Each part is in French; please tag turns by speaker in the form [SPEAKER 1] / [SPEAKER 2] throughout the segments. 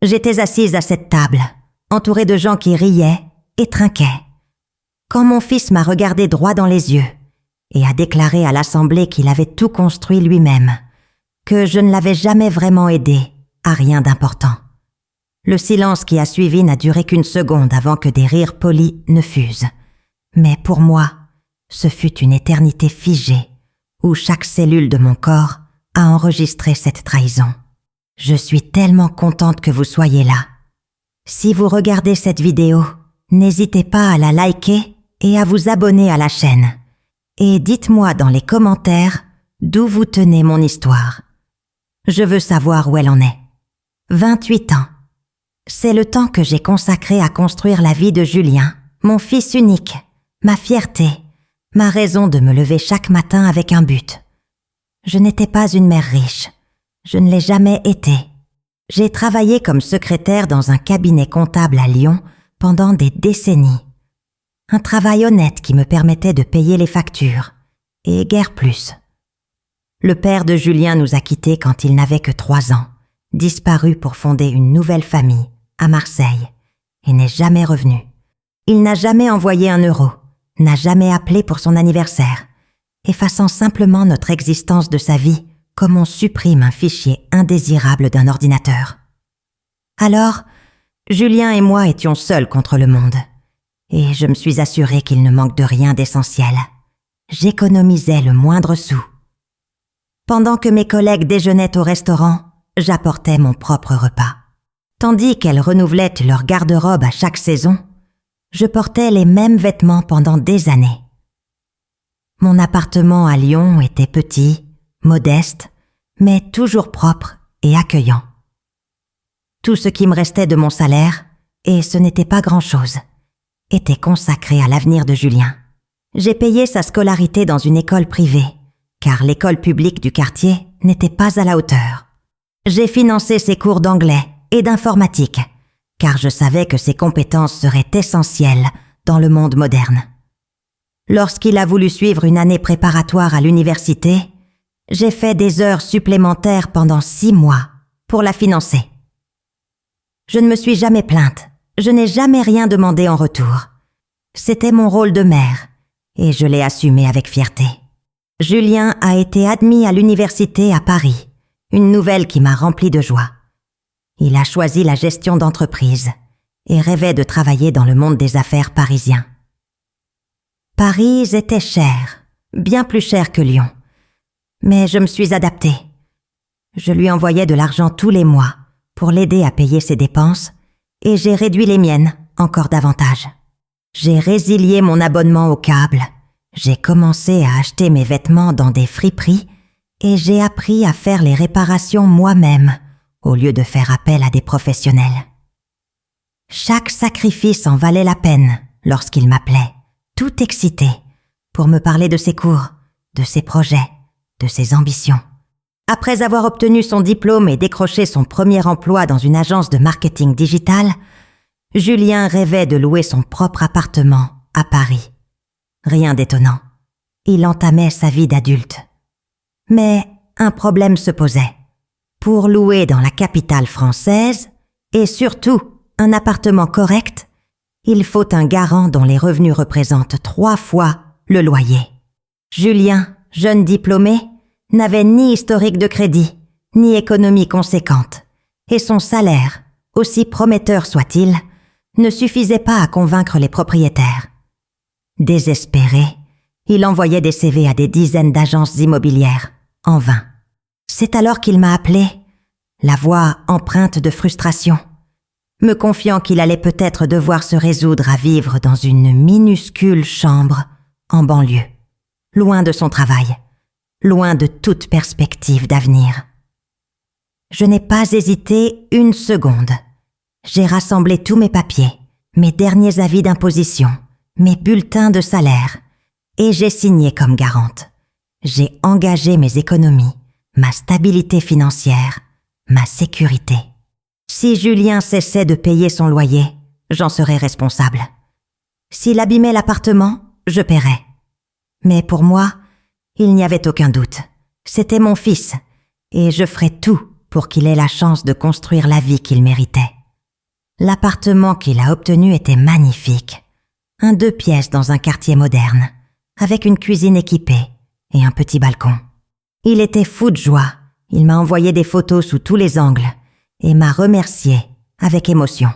[SPEAKER 1] J'étais assise à cette table, entourée de gens qui riaient et trinquaient, quand mon fils m'a regardé droit dans les yeux et a déclaré à l'assemblée qu'il avait tout construit lui-même, que je ne l'avais jamais vraiment aidé à rien d'important. Le silence qui a suivi n'a duré qu'une seconde avant que des rires polis ne fusent. Mais pour moi, ce fut une éternité figée, où chaque cellule de mon corps a enregistré cette trahison. Je suis tellement contente que vous soyez là. Si vous regardez cette vidéo, n'hésitez pas à la liker et à vous abonner à la chaîne. Et dites-moi dans les commentaires d'où vous tenez mon histoire. Je veux savoir où elle en est. 28 ans. C'est le temps que j'ai consacré à construire la vie de Julien, mon fils unique, ma fierté, ma raison de me lever chaque matin avec un but. Je n'étais pas une mère riche. Je ne l'ai jamais été. J'ai travaillé comme secrétaire dans un cabinet comptable à Lyon pendant des décennies. Un travail honnête qui me permettait de payer les factures, et guère plus. Le père de Julien nous a quittés quand il n'avait que 3 ans, disparu pour fonder une nouvelle famille à Marseille, et n'est jamais revenu. Il n'a jamais envoyé 1 euro, n'a jamais appelé pour son anniversaire, effaçant simplement notre existence de sa vie comme on supprime un fichier indésirable d'un ordinateur. Alors, Julien et moi étions seuls contre le monde, et je me suis assurée qu'il ne manque de rien d'essentiel. J'économisais le moindre sou. Pendant que mes collègues déjeunaient au restaurant, j'apportais mon propre repas. Tandis qu'elles renouvelaient leur garde-robe à chaque saison, je portais les mêmes vêtements pendant des années. Mon appartement à Lyon était petit, modeste, mais toujours propre et accueillant. Tout ce qui me restait de mon salaire, et ce n'était pas grand-chose, était consacré à l'avenir de Julien. J'ai payé sa scolarité dans une école privée, car l'école publique du quartier n'était pas à la hauteur. J'ai financé ses cours d'anglais et d'informatique, car je savais que ses compétences seraient essentielles dans le monde moderne. Lorsqu'il a voulu suivre une année préparatoire à l'université, j'ai fait des heures supplémentaires pendant 6 mois pour la financer. Je ne me suis jamais plainte, je n'ai jamais rien demandé en retour. C'était mon rôle de mère, et je l'ai assumé avec fierté. Julien a été admis à l'université à Paris, une nouvelle qui m'a remplie de joie. Il a choisi la gestion d'entreprise et rêvait de travailler dans le monde des affaires parisien. Paris était cher, bien plus cher que Lyon. Mais je me suis adaptée. Je lui envoyais de l'argent tous les mois pour l'aider à payer ses dépenses et j'ai réduit les miennes encore davantage. J'ai résilié mon abonnement au câble, j'ai commencé à acheter mes vêtements dans des friperies et j'ai appris à faire les réparations moi-même au lieu de faire appel à des professionnels. Chaque sacrifice en valait la peine lorsqu'il m'appelait, tout excité, pour me parler de ses cours, de ses projets, de ses ambitions. Après avoir obtenu son diplôme et décroché son premier emploi dans une agence de marketing digital, Julien rêvait de louer son propre appartement à Paris. Rien d'étonnant. Il entamait sa vie d'adulte. Mais un problème se posait. Pour louer dans la capitale française, et surtout un appartement correct, il faut un garant dont les revenus représentent 3 fois le loyer. Julien, jeune diplômé, n'avait ni historique de crédit, ni économie conséquente, et son salaire, aussi prometteur soit-il, ne suffisait pas à convaincre les propriétaires. Désespéré, il envoyait des CV à des dizaines d'agences immobilières, en vain. C'est alors qu'il m'a appelé, la voix empreinte de frustration, me confiant qu'il allait peut-être devoir se résoudre à vivre dans une minuscule chambre en banlieue, loin de son travail, loin de toute perspective d'avenir. Je n'ai pas hésité une seconde. J'ai rassemblé tous mes papiers, mes derniers avis d'imposition, mes bulletins de salaire, et j'ai signé comme garante. J'ai engagé mes économies, ma stabilité financière, ma sécurité. Si Julien cessait de payer son loyer, j'en serais responsable. S'il abîmait l'appartement, je paierais. Mais pour moi, il n'y avait aucun doute. C'était mon fils, et je ferais tout pour qu'il ait la chance de construire la vie qu'il méritait. L'appartement qu'il a obtenu était magnifique. Un 2 pièces dans un quartier moderne, avec une cuisine équipée et un petit balcon. Il était fou de joie. Il m'a envoyé des photos sous tous les angles et m'a remercié avec émotion.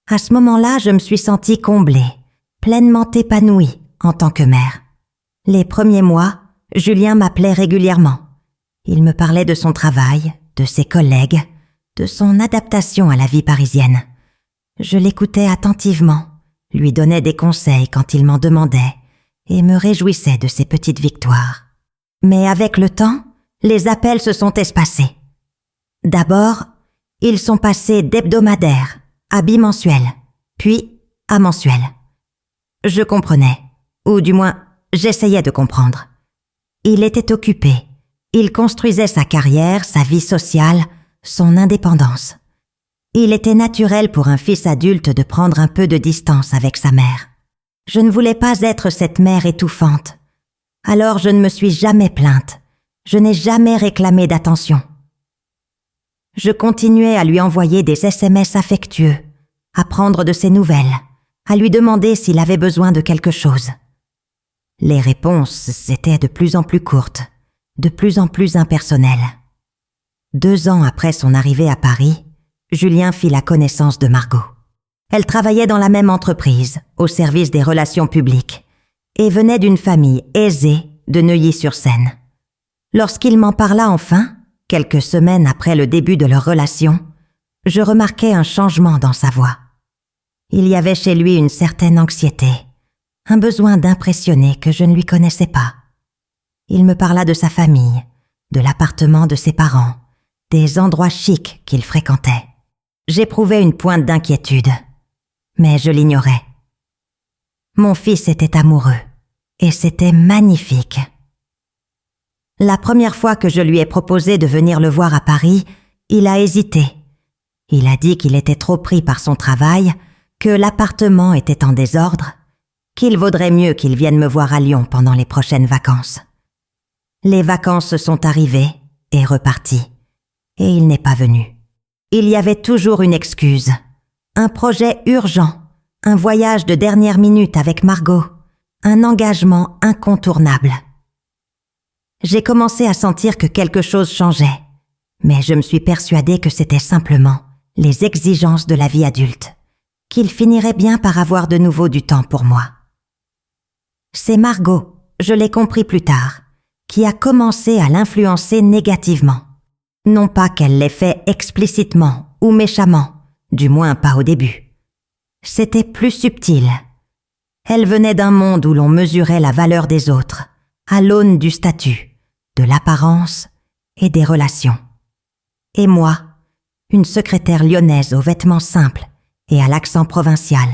[SPEAKER 1] À ce moment-là, je me suis sentie comblée, pleinement épanouie en tant que mère. Les premiers mois, Julien m'appelait régulièrement. Il me parlait de son travail, de ses collègues, de son adaptation à la vie parisienne. Je l'écoutais attentivement, lui donnais des conseils quand il m'en demandait et me réjouissais de ses petites victoires. Mais avec le temps, les appels se sont espacés. D'abord, ils sont passés d'hebdomadaires à bimensuels, puis à mensuels. Je comprenais, ou du moins, j'essayais de comprendre. Il était occupé. Il construisait sa carrière, sa vie sociale, son indépendance. Il était naturel pour un fils adulte de prendre un peu de distance avec sa mère. Je ne voulais pas être cette mère étouffante. Alors je ne me suis jamais plainte. Je n'ai jamais réclamé d'attention. Je continuais à lui envoyer des SMS affectueux, à prendre de ses nouvelles, à lui demander s'il avait besoin de quelque chose. Les réponses étaient de plus en plus courtes, de plus en plus impersonnelles. 2 ans après son arrivée à Paris, Julien fit la connaissance de Margot. Elle travaillait dans la même entreprise, au service des relations publiques, et venait d'une famille aisée de Neuilly-sur-Seine. Lorsqu'il m'en parla enfin, quelques semaines après le début de leur relation, je remarquai un changement dans sa voix. Il y avait chez lui une certaine anxiété, un besoin d'impressionner que je ne lui connaissais pas. Il me parla de sa famille, de l'appartement de ses parents, des endroits chics qu'il fréquentait. J'éprouvais une pointe d'inquiétude, mais je l'ignorais. Mon fils était amoureux, et c'était magnifique. La première fois que je lui ai proposé de venir le voir à Paris, il a hésité. Il a dit qu'il était trop pris par son travail, que l'appartement était en désordre, qu'il vaudrait mieux qu'il vienne me voir à Lyon pendant les prochaines vacances. Les vacances sont arrivées et reparties, et il n'est pas venu. Il y avait toujours une excuse, un projet urgent, un voyage de dernière minute avec Margot, un engagement incontournable. J'ai commencé à sentir que quelque chose changeait, mais je me suis persuadée que c'était simplement les exigences de la vie adulte, qu'il finirait bien par avoir de nouveau du temps pour moi. C'est Margot, je l'ai compris plus tard, qui a commencé à l'influencer négativement. Non pas qu'elle l'ait fait explicitement ou méchamment, du moins pas au début. C'était plus subtil. Elle venait d'un monde où l'on mesurait la valeur des autres, à l'aune du statut, de l'apparence et des relations. Et moi, une secrétaire lyonnaise aux vêtements simples et à l'accent provincial,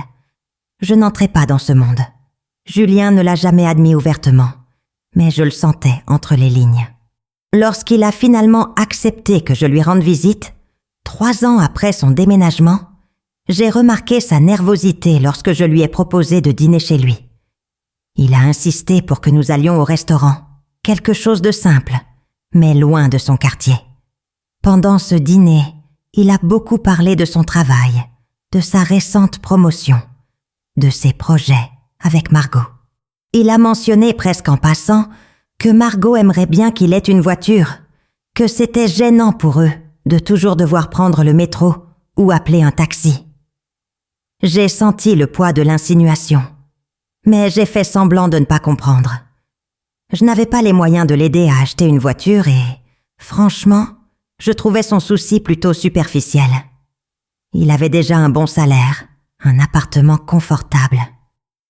[SPEAKER 1] je n'entrais pas dans ce monde. Julien ne l'a jamais admis ouvertement, mais je le sentais entre les lignes. Lorsqu'il a finalement accepté que je lui rende visite, 3 ans après son déménagement, j'ai remarqué sa nervosité lorsque je lui ai proposé de dîner chez lui. Il a insisté pour que nous allions au restaurant, quelque chose de simple, mais loin de son quartier. Pendant ce dîner, il a beaucoup parlé de son travail, de sa récente promotion, de ses projets avec Margot. Il a mentionné presque en passant que Margot aimerait bien qu'il ait une voiture, que c'était gênant pour eux de toujours devoir prendre le métro ou appeler un taxi. J'ai senti le poids de l'insinuation, mais j'ai fait semblant de ne pas comprendre. Je n'avais pas les moyens de l'aider à acheter une voiture et, franchement, je trouvais son souci plutôt superficiel. Il avait déjà un bon salaire, un appartement confortable.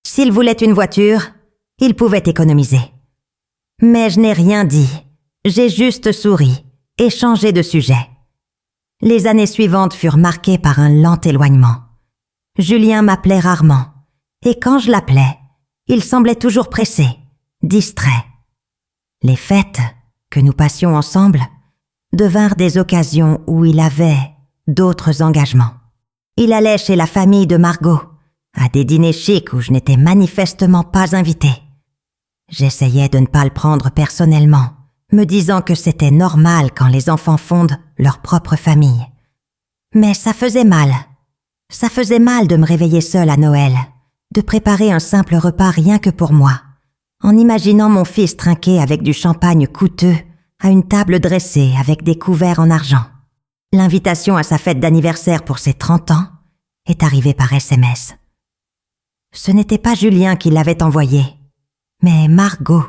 [SPEAKER 1] S'il voulait une voiture, il pouvait économiser. Mais je n'ai rien dit, j'ai juste souri et changé de sujet. Les années suivantes furent marquées par un lent éloignement. Julien m'appelait rarement, et quand je l'appelais, il semblait toujours pressé, distrait. Les fêtes, que nous passions ensemble, devinrent des occasions où il avait d'autres engagements. Il allait chez la famille de Margot, à des dîners chics où je n'étais manifestement pas invitée. J'essayais de ne pas le prendre personnellement, me disant que c'était normal quand les enfants fondent leur propre famille. Mais ça faisait mal. Ça faisait mal de me réveiller seule à Noël, de préparer un simple repas rien que pour moi, en imaginant mon fils trinquer avec du champagne coûteux à une table dressée avec des couverts en argent. L'invitation à sa fête d'anniversaire pour ses 30 ans est arrivée par SMS. Ce n'était pas Julien qui l'avait envoyé, mais Margot.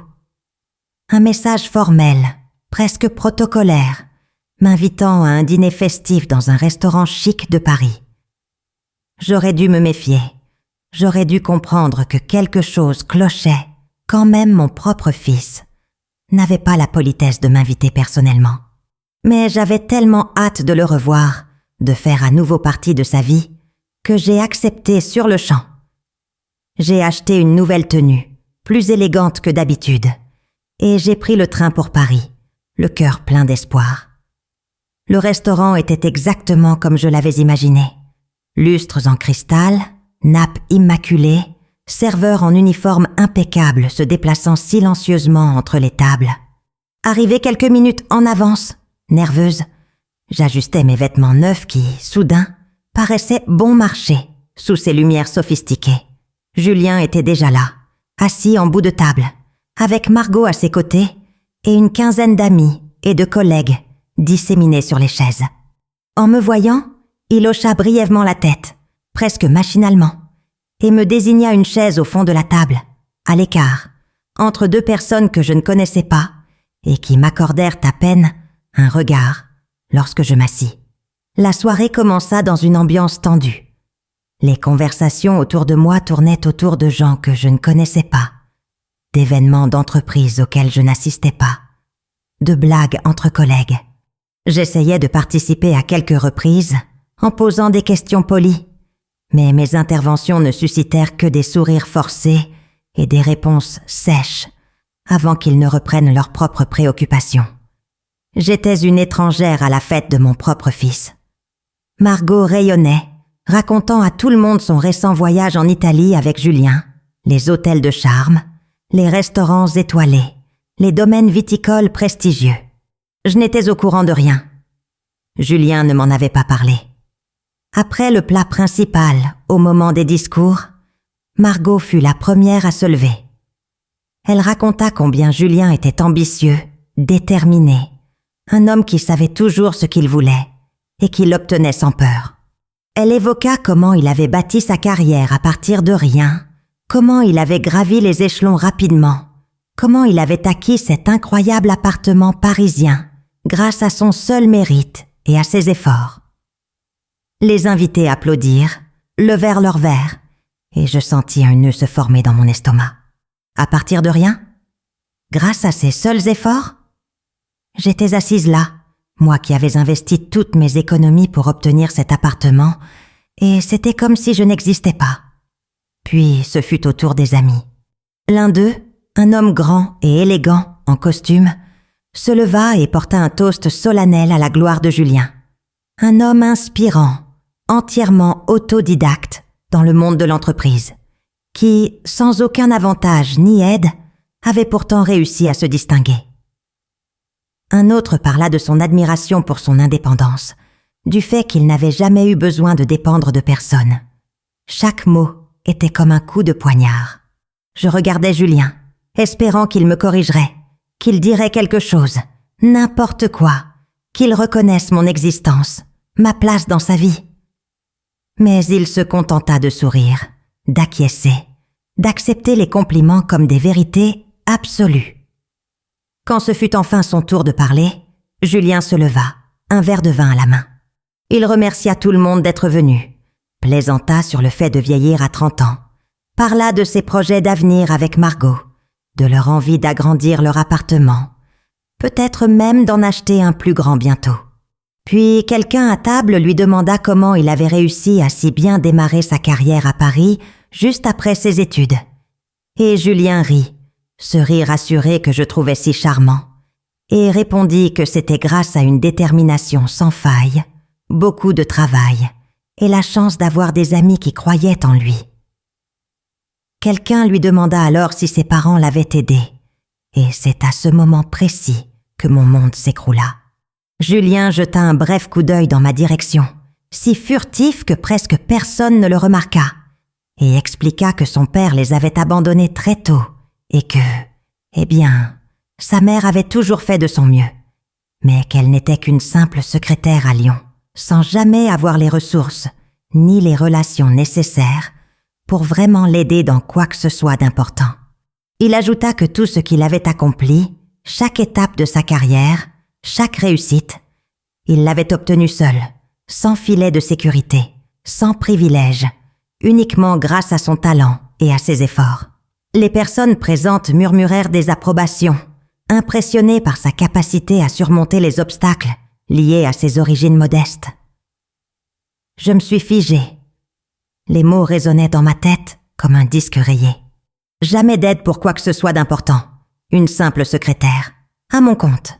[SPEAKER 1] Un message formel, presque protocolaire, m'invitant à un dîner festif dans un restaurant chic de Paris. J'aurais dû me méfier. J'aurais dû comprendre que quelque chose clochait quand même mon propre fils n'avait pas la politesse de m'inviter personnellement. Mais j'avais tellement hâte de le revoir, de faire à nouveau partie de sa vie, que j'ai accepté sur le champ. J'ai acheté une nouvelle tenue, plus élégante que d'habitude, et j'ai pris le train pour Paris, le cœur plein d'espoir. Le restaurant était exactement comme je l'avais imaginé. Lustres en cristal, nappes immaculées, serveurs en uniforme impeccable se déplaçant silencieusement entre les tables. Arrivé quelques minutes en avance, nerveuse, j'ajustais mes vêtements neufs qui, soudain, paraissaient bon marché sous ces lumières sophistiquées. Julien était déjà là, assis en bout de table, avec Margot à ses côtés et une quinzaine d'amis et de collègues disséminés sur les chaises. En me voyant, il hocha brièvement la tête, presque machinalement, et me désigna une chaise au fond de la table, à l'écart, entre deux personnes que je ne connaissais pas et qui m'accordèrent à peine un regard lorsque je m'assis. La soirée commença dans une ambiance tendue. Les conversations autour de moi tournaient autour de gens que je ne connaissais pas, d'événements d'entreprise auxquels je n'assistais pas, de blagues entre collègues. J'essayais de participer à quelques reprises en posant des questions polies, mais mes interventions ne suscitèrent que des sourires forcés et des réponses sèches avant qu'ils ne reprennent leurs propres préoccupations. J'étais une étrangère à la fête de mon propre fils. Margot rayonnait, racontant à tout le monde son récent voyage en Italie avec Julien, les hôtels de charme, les restaurants étoilés, les domaines viticoles prestigieux. Je n'étais au courant de rien. Julien ne m'en avait pas parlé. Après le plat principal, au moment des discours, Margot fut la première à se lever. Elle raconta combien Julien était ambitieux, déterminé, un homme qui savait toujours ce qu'il voulait et qui l'obtenait sans peur. Elle évoqua comment il avait bâti sa carrière à partir de rien, comment il avait gravi les échelons rapidement, comment il avait acquis cet incroyable appartement parisien grâce à son seul mérite et à ses efforts. Les invités applaudirent, levèrent leurs verres, et je sentis un nœud se former dans mon estomac. À partir de rien? Grâce à ses seuls efforts? J'étais assise là, moi qui avais investi toutes mes économies pour obtenir cet appartement, et c'était comme si je n'existais pas. Puis ce fut au tour des amis. L'un d'eux, un homme grand et élégant, en costume, se leva et porta un toast solennel à la gloire de Julien. Un homme inspirant, entièrement autodidacte dans le monde de l'entreprise, qui, sans aucun avantage ni aide, avait pourtant réussi à se distinguer. Un autre parla de son admiration pour son indépendance, du fait qu'il n'avait jamais eu besoin de dépendre de personne. Chaque mot était comme un coup de poignard. Je regardais Julien, espérant qu'il me corrigerait, qu'il dirait quelque chose, n'importe quoi, qu'il reconnaisse mon existence, ma place dans sa vie. Mais il se contenta de sourire, d'acquiescer, d'accepter les compliments comme des vérités absolues. Quand ce fut enfin son tour de parler, Julien se leva, un verre de vin à la main. Il remercia tout le monde d'être venu, plaisanta sur le fait de vieillir à 30 ans, parla de ses projets d'avenir avec Margot, de leur envie d'agrandir leur appartement, peut-être même d'en acheter un plus grand bientôt. Puis quelqu'un à table lui demanda comment il avait réussi à si bien démarrer sa carrière à Paris juste après ses études. Et Julien rit, ce rire assuré que je trouvais si charmant, et répondit que c'était grâce à une détermination sans faille, beaucoup de travail et la chance d'avoir des amis qui croyaient en lui. Quelqu'un lui demanda alors si ses parents l'avaient aidé, et c'est à ce moment précis que mon monde s'écroula. Julien jeta un bref coup d'œil dans ma direction, si furtif que presque personne ne le remarqua, et expliqua que son père les avait abandonnés très tôt et que, sa mère avait toujours fait de son mieux, mais qu'elle n'était qu'une simple secrétaire à Lyon, sans jamais avoir les ressources ni les relations nécessaires pour vraiment l'aider dans quoi que ce soit d'important. Il ajouta que tout ce qu'il avait accompli, chaque étape de sa carrière, chaque réussite, il l'avait obtenu seul, sans filet de sécurité, sans privilège, uniquement grâce à son talent et à ses efforts. Les personnes présentes murmurèrent des approbations, impressionnées par sa capacité à surmonter les obstacles liés à ses origines modestes. Je me suis figée. Les mots résonnaient dans ma tête comme un disque rayé. Jamais d'aide pour quoi que ce soit d'important. Une simple secrétaire. À mon compte.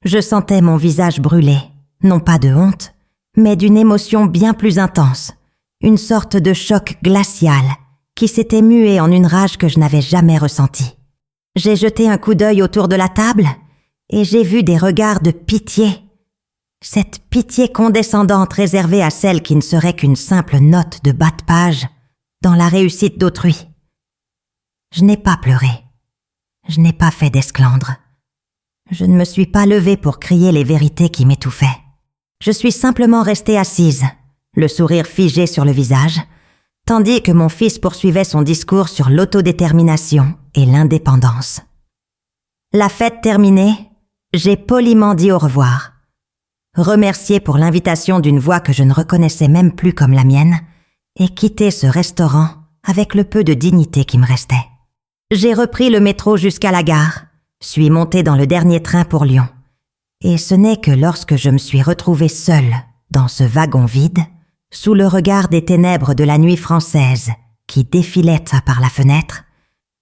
[SPEAKER 1] Je sentais mon visage brûler, non pas de honte, mais d'une émotion bien plus intense. Une sorte de choc glacial qui s'était mué en une rage que je n'avais jamais ressentie. J'ai jeté un coup d'œil autour de la table et j'ai vu des regards de pitié. Cette pitié condescendante réservée à celle qui ne serait qu'une simple note de bas de page dans la réussite d'autrui. Je n'ai pas pleuré. Je n'ai pas fait d'esclandre. Je ne me suis pas levée pour crier les vérités qui m'étouffaient. Je suis simplement restée assise, le sourire figé sur le visage, tandis que mon fils poursuivait son discours sur l'autodétermination et l'indépendance. La fête terminée, j'ai poliment dit au revoir. Remercié pour l'invitation d'une voix que je ne reconnaissais même plus comme la mienne, et quitté ce restaurant avec le peu de dignité qui me restait. J'ai repris le métro jusqu'à la gare, suis montée dans le dernier train pour Lyon. Et ce n'est que lorsque je me suis retrouvée seule dans ce wagon vide, sous le regard des ténèbres de la nuit française qui défilaient par la fenêtre,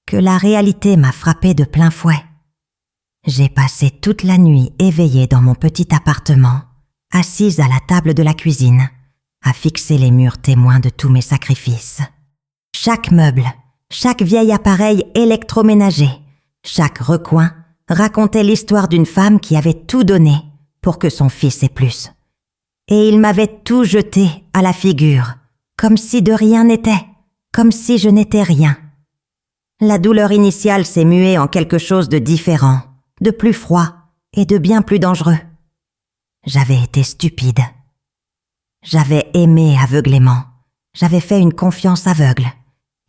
[SPEAKER 1] que la réalité m'a frappée de plein fouet. J'ai passé toute la nuit éveillée dans mon petit appartement, assise à la table de la cuisine, à fixer les murs témoins de tous mes sacrifices. Chaque meuble, chaque vieil appareil électroménager, chaque recoin racontait l'histoire d'une femme qui avait tout donné pour que son fils ait plus. Et il m'avait tout jeté à la figure, comme si de rien n'était, comme si je n'étais rien. La douleur initiale s'est muée en quelque chose de différent, de plus froid et de bien plus dangereux. J'avais été stupide. J'avais aimé aveuglément. J'avais fait une confiance aveugle.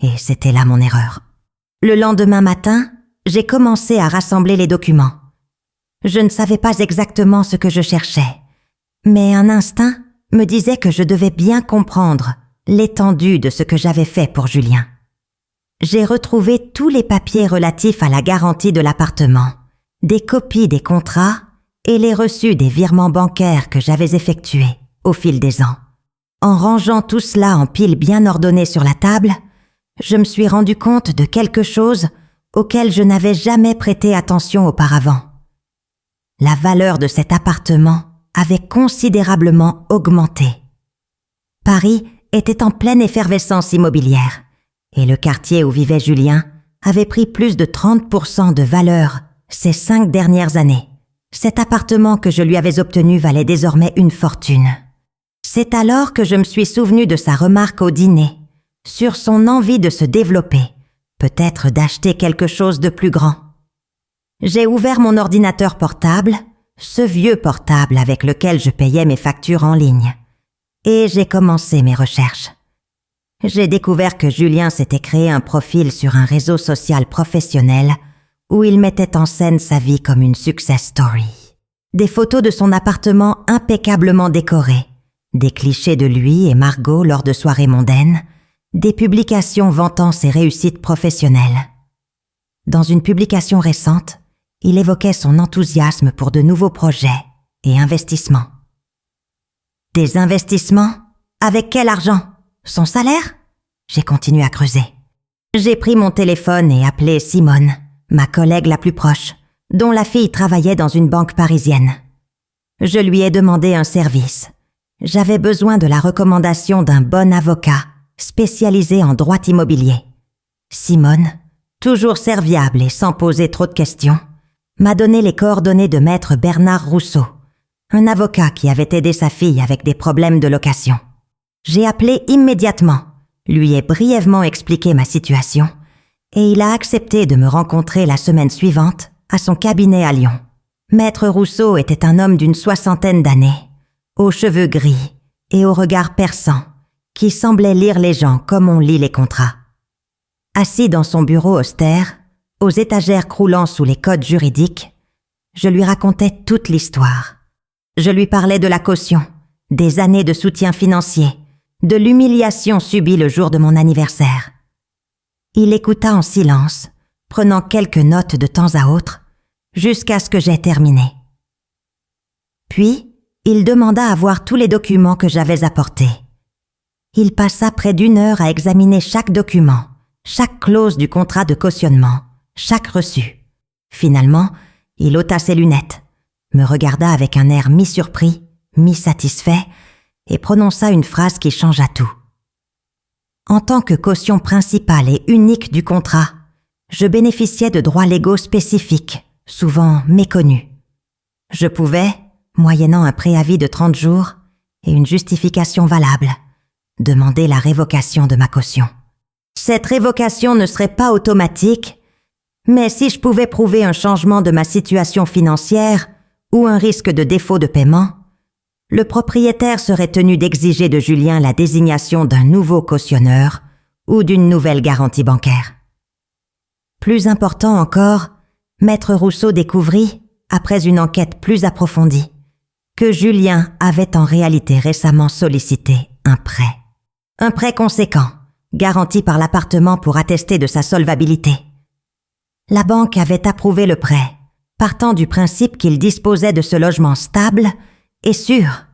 [SPEAKER 1] Et c'était là mon erreur. Le lendemain matin, j'ai commencé à rassembler les documents. Je ne savais pas exactement ce que je cherchais, mais un instinct me disait que je devais bien comprendre l'étendue de ce que j'avais fait pour Julien. J'ai retrouvé tous les papiers relatifs à la garantie de l'appartement, des copies des contrats et les reçus des virements bancaires que j'avais effectués au fil des ans. En rangeant tout cela en piles bien ordonnées sur la table, je me suis rendu compte de quelque chose auquel je n'avais jamais prêté attention auparavant. La valeur de cet appartement avait considérablement augmenté. Paris était en pleine effervescence immobilière et le quartier où vivait Julien avait pris plus de 30% de valeur ces 5 dernières années. Cet appartement que je lui avais obtenu valait désormais une fortune. C'est alors que je me suis souvenu de sa remarque au dîner, sur son envie de se développer, peut-être d'acheter quelque chose de plus grand. J'ai ouvert mon ordinateur portable, ce vieux portable avec lequel je payais mes factures en ligne, et j'ai commencé mes recherches. J'ai découvert que Julien s'était créé un profil sur un réseau social professionnel où il mettait en scène sa vie comme une success story. Des photos de son appartement impeccablement décoré, des clichés de lui et Margot lors de soirées mondaines, des publications vantant ses réussites professionnelles. Dans une publication récente, il évoquait son enthousiasme pour de nouveaux projets et investissements. Des investissements? Avec quel argent? Son salaire? J'ai continué à creuser. J'ai pris mon téléphone et appelé Simone, ma collègue la plus proche, dont la fille travaillait dans une banque parisienne. Je lui ai demandé un service. J'avais besoin de la recommandation d'un bon avocat spécialisé en droit immobilier. Simone, toujours serviable et sans poser trop de questions, m'a donné les coordonnées de maître Bernard Rousseau, un avocat qui avait aidé sa fille avec des problèmes de location. J'ai appelé immédiatement, lui ai brièvement expliqué ma situation et il a accepté de me rencontrer la semaine suivante à son cabinet à Lyon. Maître Rousseau était un homme d'une 60aine d'années, aux cheveux gris et au regard perçant, qui semblait lire les gens comme on lit les contrats. Assis dans son bureau austère, aux étagères croulant sous les codes juridiques, je lui racontais toute l'histoire. Je lui parlais de la caution, des années de soutien financier, de l'humiliation subie le jour de mon anniversaire. Il écouta en silence, prenant quelques notes de temps à autre, jusqu'à ce que j'aie terminé. Puis, il demanda à voir tous les documents que j'avais apportés. Il passa près d'1 heure à examiner chaque document, chaque clause du contrat de cautionnement, chaque reçu. Finalement, il ôta ses lunettes, me regarda avec un air mi-surpris, mi-satisfait, et prononça une phrase qui changea tout. En tant que caution principale et unique du contrat, je bénéficiais de droits légaux spécifiques, souvent méconnus. Je pouvais, moyennant un préavis de 30 jours et une justification valable, demander la révocation de ma caution. Cette révocation ne serait pas automatique, mais si je pouvais prouver un changement de ma situation financière ou un risque de défaut de paiement, le propriétaire serait tenu d'exiger de Julien la désignation d'un nouveau cautionneur ou d'une nouvelle garantie bancaire. Plus important encore, Maître Rousseau découvrit, après une enquête plus approfondie, que Julien avait en réalité récemment sollicité un prêt. Un prêt conséquent, garanti par l'appartement pour attester de sa solvabilité. La banque avait approuvé le prêt, partant du principe qu'il disposait de ce logement stable et sûr.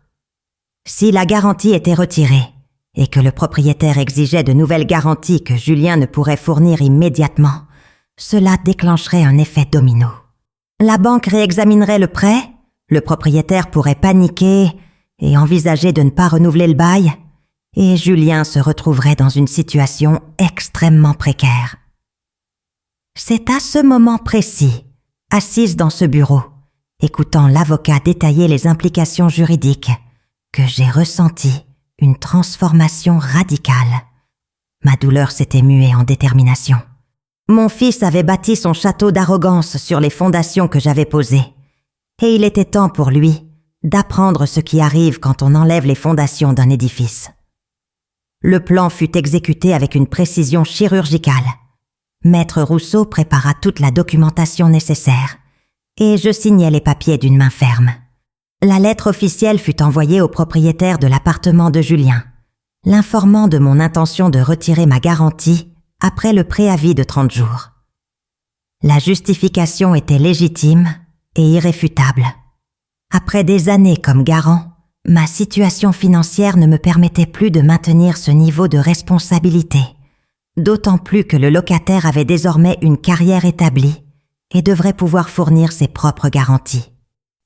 [SPEAKER 1] Si la garantie était retirée et que le propriétaire exigeait de nouvelles garanties que Julien ne pourrait fournir immédiatement, cela déclencherait un effet domino. La banque réexaminerait le prêt, le propriétaire pourrait paniquer et envisager de ne pas renouveler le bail, et Julien se retrouverait dans une situation extrêmement précaire. C'est à ce moment précis, assise dans ce bureau, écoutant l'avocat détailler les implications juridiques, que j'ai ressenti une transformation radicale. Ma douleur s'était muée en détermination. Mon fils avait bâti son château d'arrogance sur les fondations que j'avais posées, et il était temps pour lui d'apprendre ce qui arrive quand on enlève les fondations d'un édifice. Le plan fut exécuté avec une précision chirurgicale. Maître Rousseau prépara toute la documentation nécessaire, et je signai les papiers d'une main ferme. La lettre officielle fut envoyée au propriétaire de l'appartement de Julien, l'informant de mon intention de retirer ma garantie après le préavis de 30 jours. La justification était légitime et irréfutable. Après des années comme garant, ma situation financière ne me permettait plus de maintenir ce niveau de responsabilité, d'autant plus que le locataire avait désormais une carrière établie et devrait pouvoir fournir ses propres garanties.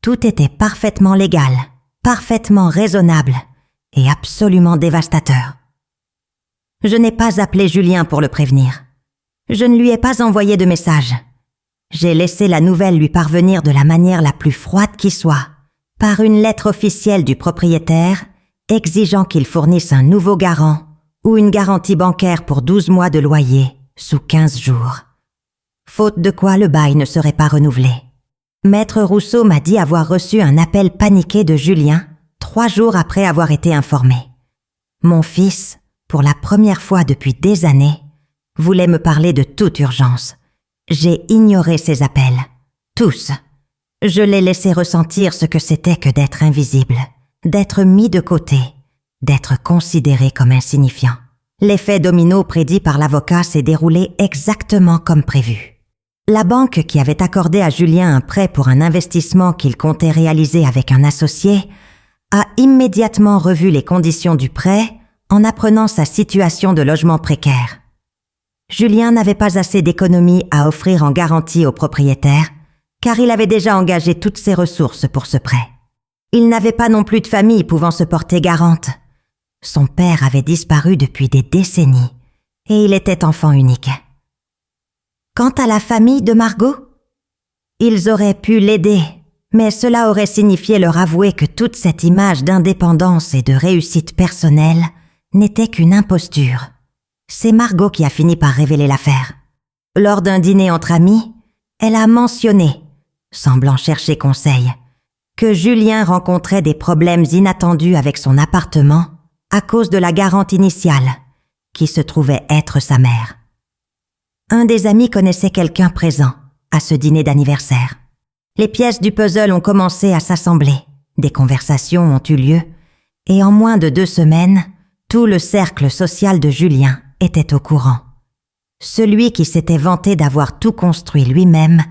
[SPEAKER 1] Tout était parfaitement légal, parfaitement raisonnable et absolument dévastateur. Je n'ai pas appelé Julien pour le prévenir. Je ne lui ai pas envoyé de message. J'ai laissé la nouvelle lui parvenir de la manière la plus froide qui soit, par une lettre officielle du propriétaire exigeant qu'il fournisse un nouveau garant ou une garantie bancaire pour 12 mois de loyer sous 15 jours. Faute de quoi le bail ne serait pas renouvelé. Maître Rousseau m'a dit avoir reçu un appel paniqué de Julien 3 jours après avoir été informé. Mon fils, pour la première fois depuis des années, voulait me parler de toute urgence. J'ai ignoré ses appels. Tous. Je l'ai laissé ressentir ce que c'était que d'être invisible, d'être mis de côté, d'être considéré comme insignifiant. L'effet domino prédit par l'avocat s'est déroulé exactement comme prévu. La banque qui avait accordé à Julien un prêt pour un investissement qu'il comptait réaliser avec un associé a immédiatement revu les conditions du prêt en apprenant sa situation de logement précaire. Julien n'avait pas assez d'économies à offrir en garantie au propriétaire, car il avait déjà engagé toutes ses ressources pour ce prêt. Il n'avait pas non plus de famille pouvant se porter garante. Son père avait disparu depuis des décennies, et il était enfant unique. Quant à la famille de Margot, Ils auraient pu l'aider, mais cela aurait signifié leur avouer que toute cette image d'indépendance et de réussite personnelle n'était qu'une imposture. C'est Margot qui a fini par révéler l'affaire. Lors d'un dîner entre amis, elle a mentionné, semblant chercher conseil, que Julien rencontrait des problèmes inattendus avec son appartement à cause de la garante initiale, qui se trouvait être sa mère. Un des amis connaissait quelqu'un présent à ce dîner d'anniversaire. Les pièces du puzzle ont commencé à s'assembler, des conversations ont eu lieu, et en moins de 2 semaines, tout le cercle social de Julien était au courant. Celui qui s'était vanté d'avoir tout construit lui-même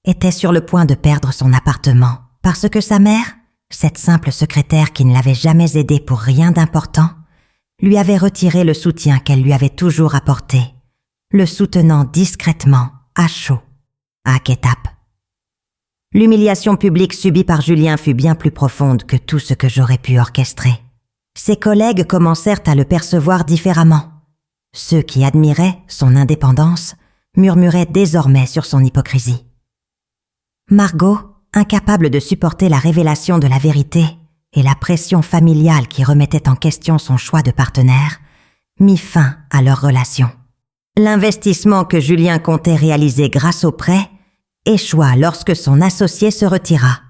[SPEAKER 1] était sur le point de perdre son appartement, parce que sa mère, cette simple secrétaire qui ne l'avait jamais aidé pour rien d'important, lui avait retiré le soutien qu'elle lui avait toujours apporté, le soutenant discrètement, à chaud, à Ketap. L'humiliation publique subie par Julien fut bien plus profonde que tout ce que j'aurais pu orchestrer. Ses collègues commencèrent à le percevoir différemment. Ceux qui admiraient son indépendance murmuraient désormais sur son hypocrisie. Margot, incapable de supporter la révélation de la vérité et la pression familiale qui remettait en question son choix de partenaire, mit fin à leur relation. L'investissement que Julien comptait réaliser grâce au prêt échoua lorsque son associé se retira,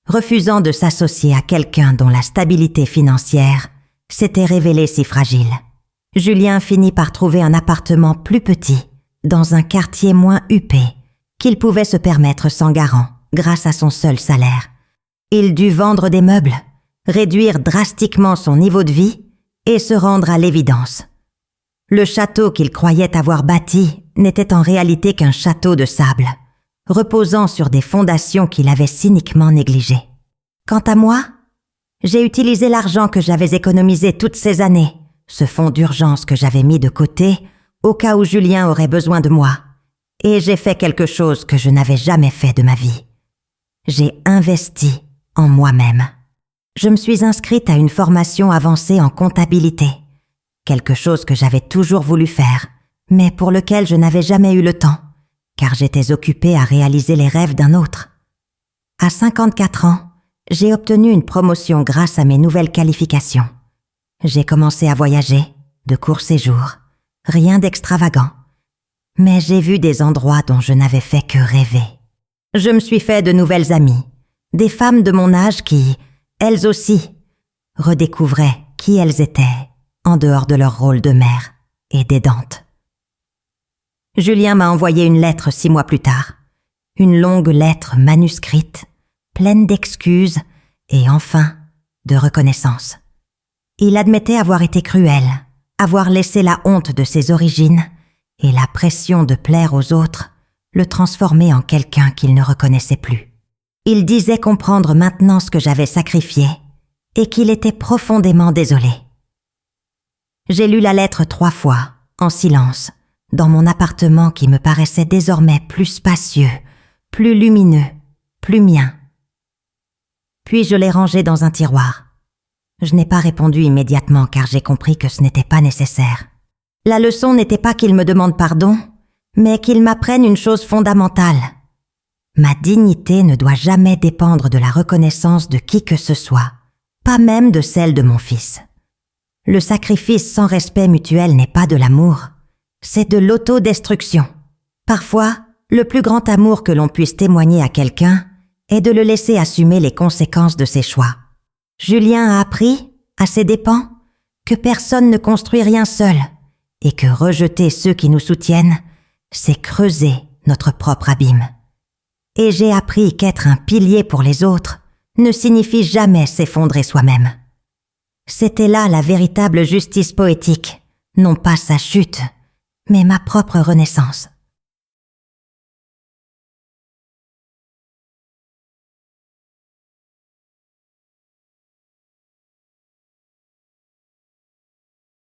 [SPEAKER 1] refusant de s'associer à quelqu'un dont la stabilité financière s'était révélée si fragile. Julien finit par trouver un appartement plus petit, dans un quartier moins huppé, qu'il pouvait se permettre sans garant, grâce à son seul salaire. Il dut vendre des meubles, réduire drastiquement son niveau de vie et se rendre à l'évidence. Le château qu'il croyait avoir bâti n'était en réalité qu'un château de sable, reposant sur des fondations qu'il avait cyniquement négligées. Quant à moi, j'ai utilisé l'argent que j'avais économisé toutes ces années, ce fonds d'urgence que j'avais mis de côté au cas où Julien aurait besoin de moi, et j'ai fait quelque chose que je n'avais jamais fait de ma vie. J'ai investi en moi-même. Je me suis inscrite à une formation avancée en comptabilité, quelque chose que j'avais toujours voulu faire, mais pour lequel je n'avais jamais eu le temps, car j'étais occupée à réaliser les rêves d'un autre. À 54 ans, j'ai obtenu une promotion grâce à mes nouvelles qualifications. J'ai commencé à voyager, de courts séjours, rien d'extravagant, mais j'ai vu des endroits dont je n'avais fait que rêver. Je me suis fait de nouvelles amies, des femmes de mon âge qui, elles aussi, redécouvraient qui elles étaient en dehors de leur rôle de mère et d'aidante. Julien m'a envoyé une lettre 6 mois plus tard, une longue lettre manuscrite, pleine d'excuses et enfin de reconnaissance. Il admettait avoir été cruel, avoir laissé la honte de ses origines et la pression de plaire aux autres le transformer en quelqu'un qu'il ne reconnaissait plus. Il disait comprendre maintenant ce que j'avais sacrifié et qu'il était profondément désolé. J'ai lu la lettre 3 fois, en silence, dans mon appartement qui me paraissait désormais plus spacieux, plus lumineux, plus mien. Puis je l'ai rangée dans un tiroir. Je n'ai pas répondu immédiatement car j'ai compris que ce n'était pas nécessaire. La leçon n'était pas qu'il me demande pardon, mais qu'il m'apprenne une chose fondamentale. Ma dignité ne doit jamais dépendre de la reconnaissance de qui que ce soit, pas même de celle de mon fils. Le sacrifice sans respect mutuel n'est pas de l'amour, c'est de l'autodestruction. Parfois, le plus grand amour que l'on puisse témoigner à quelqu'un est de le laisser assumer les conséquences de ses choix. Julien a appris, à ses dépens, que personne ne construit rien seul et que rejeter ceux qui nous soutiennent, c'est creuser notre propre abîme. Et j'ai appris qu'être un pilier pour les autres ne signifie jamais s'effondrer soi-même. C'était là la véritable justice poétique, non pas sa chute, mais ma propre renaissance.